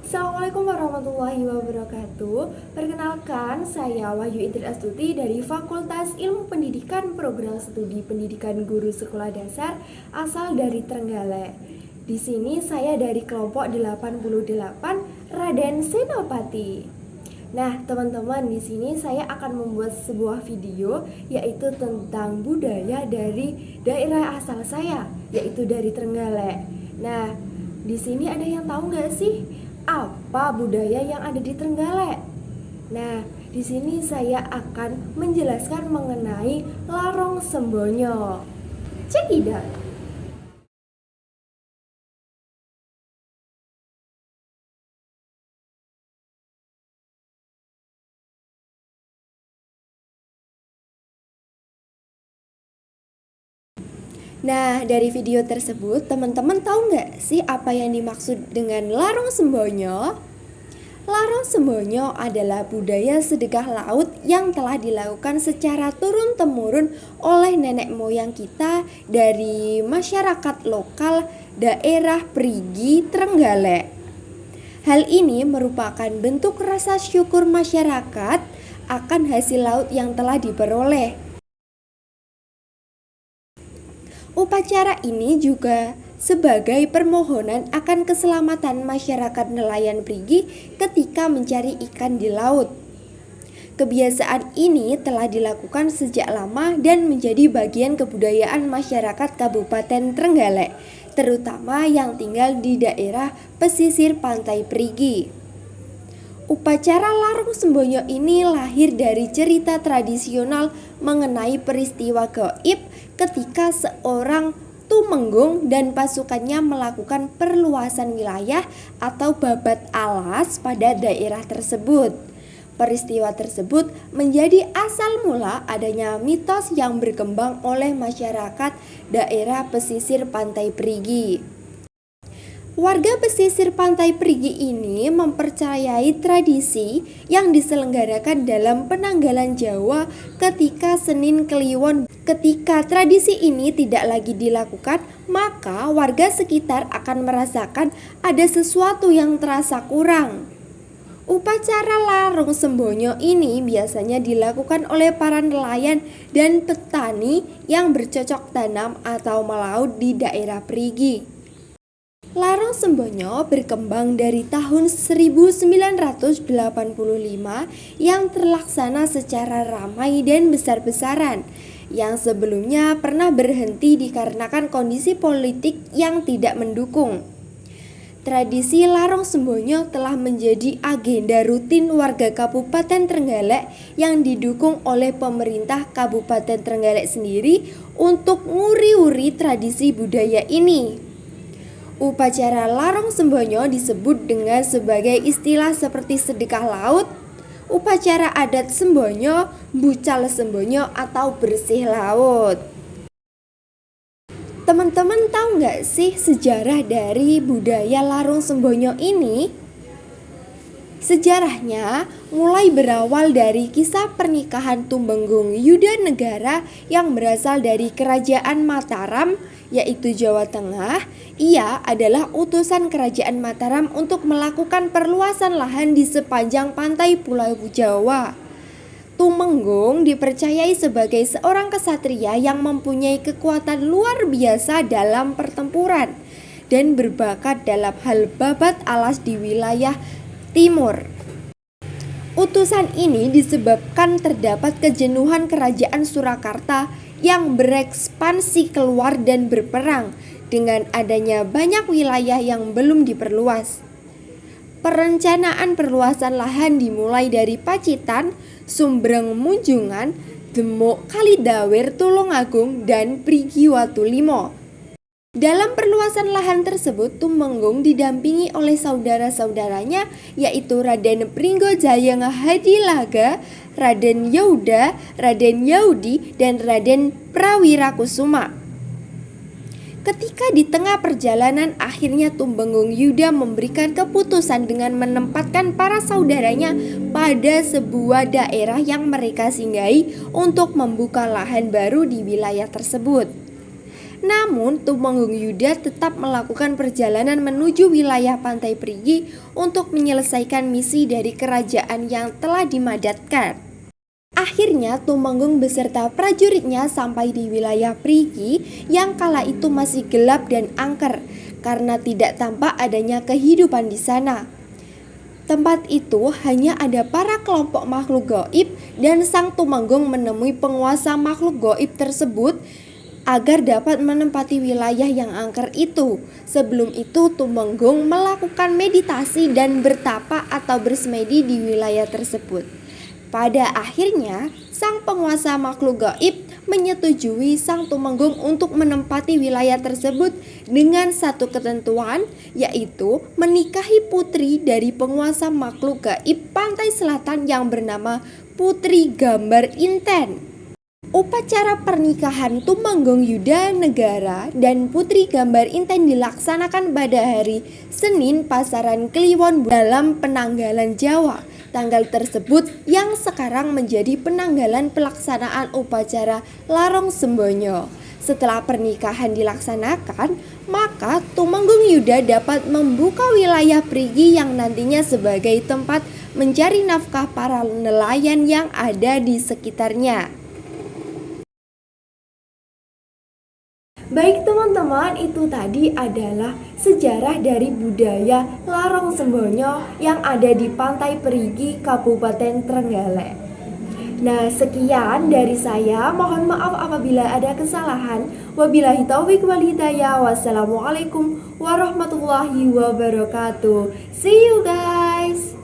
Assalamualaikum warahmatullahi wabarakatuh. Perkenalkan, saya Wahyu Indri Astuti dari Fakultas Ilmu Pendidikan Program Studi Pendidikan Guru Sekolah Dasar asal dari Trenggalek. Di sini saya dari kelompok 88 Raden Senopati. Nah, teman-teman, di sini saya akan membuat sebuah video yaitu tentang budaya dari daerah asal saya, yaitu dari Trenggalek. Nah, di sini ada yang tahu nggak sih apa budaya yang ada di Trenggalek? Nah, di sini saya akan menjelaskan mengenai Larong Sembonyo. Check it out. Nah, dari video tersebut, teman-teman tahu nggak sih apa yang dimaksud dengan Larong Sembonyo? Larong Sembonyo adalah budaya sedekah laut yang telah dilakukan secara turun-temurun oleh nenek moyang kita dari masyarakat lokal daerah Perigi, Trenggalek. Hal ini merupakan bentuk rasa syukur masyarakat akan hasil laut yang telah diperoleh. Upacara ini juga sebagai permohonan akan keselamatan masyarakat nelayan Perigi ketika mencari ikan di laut. Kebiasaan ini telah dilakukan sejak lama dan menjadi bagian kebudayaan masyarakat Kabupaten Trenggalek, terutama yang tinggal di daerah pesisir pantai Perigi. Upacara Larong Sembonyo ini lahir dari cerita tradisional mengenai peristiwa gaib ketika seorang tumenggung dan pasukannya melakukan perluasan wilayah atau babat alas pada daerah tersebut. Peristiwa tersebut menjadi asal mula adanya mitos yang berkembang oleh masyarakat daerah pesisir pantai Perigi. Warga pesisir pantai Perigi ini mempercayai tradisi yang diselenggarakan dalam penanggalan Jawa ketika Senin Kliwon. Ketika tradisi ini tidak lagi dilakukan, maka warga sekitar akan merasakan ada sesuatu yang terasa kurang. Upacara Larong Sembonyo ini biasanya dilakukan oleh para nelayan dan petani yang bercocok tanam atau melaut di daerah Perigi. Larong Sembonyo berkembang dari tahun 1985 yang terlaksana secara ramai dan besar-besaran, yang sebelumnya pernah berhenti dikarenakan kondisi politik yang tidak mendukung. Tradisi Larong Sembonyo telah menjadi agenda rutin warga Kabupaten Trenggalek yang didukung oleh pemerintah Kabupaten Trenggalek sendiri untuk nguri-uri tradisi budaya ini. Upacara Larong Sembonyo disebut dengan sebagai istilah seperti sedekah laut, upacara adat Sembonyo, bucal Sembonyo, atau bersih laut. Teman-teman tahu nggak sih sejarah dari budaya Larong Sembonyo ini? Sejarahnya mulai berawal dari kisah pernikahan Tumenggung Yuda Negara yang berasal dari Kerajaan Mataram, yaitu Jawa Tengah. Ia adalah utusan Kerajaan Mataram untuk melakukan perluasan lahan di sepanjang pantai Pulau Jawa. Tumenggung dipercayai sebagai seorang kesatria yang mempunyai kekuatan luar biasa dalam pertempuran dan berbakat dalam hal babat alas di wilayah timur. Utusan ini disebabkan terdapat kejenuhan Kerajaan Surakarta yang berekspansi keluar dan berperang dengan adanya banyak wilayah yang belum diperluas. Perencanaan perluasan lahan dimulai dari Pacitan, Sumbreng Munjungan, Demuk Kalidawer Tulungagung, dan Prigi Watulimo. Dalam perluasan lahan tersebut, Tumenggung didampingi oleh saudara-saudaranya yaitu Raden Pringgojaya Hadilaga, Raden Yauda, Raden Yaudi, dan Raden Prawirakusuma. Ketika di tengah perjalanan, akhirnya Tumenggung Yuda memberikan keputusan dengan menempatkan para saudaranya pada sebuah daerah yang mereka singgahi untuk membuka lahan baru di wilayah tersebut. Namun, Tumenggung Yuda tetap melakukan perjalanan menuju wilayah Pantai Perigi untuk menyelesaikan misi dari kerajaan yang telah dimadatkan. Akhirnya, Tumenggung beserta prajuritnya sampai di wilayah Perigi yang kala itu masih gelap dan angker karena tidak tampak adanya kehidupan di sana. Tempat itu hanya ada para kelompok makhluk gaib dan Sang Tumenggung menemui penguasa makhluk gaib tersebut agar dapat menempati wilayah yang angker itu. Sebelum itu, Tumenggung melakukan meditasi dan bertapa atau bersemedi di wilayah tersebut. Pada akhirnya, sang penguasa makhluk gaib menyetujui Sang Tumenggung untuk menempati wilayah tersebut dengan satu ketentuan, yaitu menikahi putri dari penguasa makhluk gaib pantai selatan yang bernama Putri Gambar Inten. Upacara pernikahan Tumenggung Yuda Negara dan Putri Gambar Inten dilaksanakan pada hari Senin Pasaran Kliwon dalam penanggalan Jawa. Tanggal tersebut yang sekarang menjadi penanggalan pelaksanaan upacara Larong Sembonyo. Setelah pernikahan dilaksanakan, maka Tumenggung Yuda dapat membuka wilayah Perigi yang nantinya sebagai tempat mencari nafkah para nelayan yang ada di sekitarnya. Baik teman-teman, itu tadi adalah sejarah dari budaya Larong Sembonyo yang ada di Pantai Perigi, Kabupaten Trenggalek. Nah, sekian dari saya. Mohon maaf apabila ada kesalahan. Wabillahi taufiq wal hidayah. Wassalamualaikum warahmatullahi wabarakatuh. See you guys.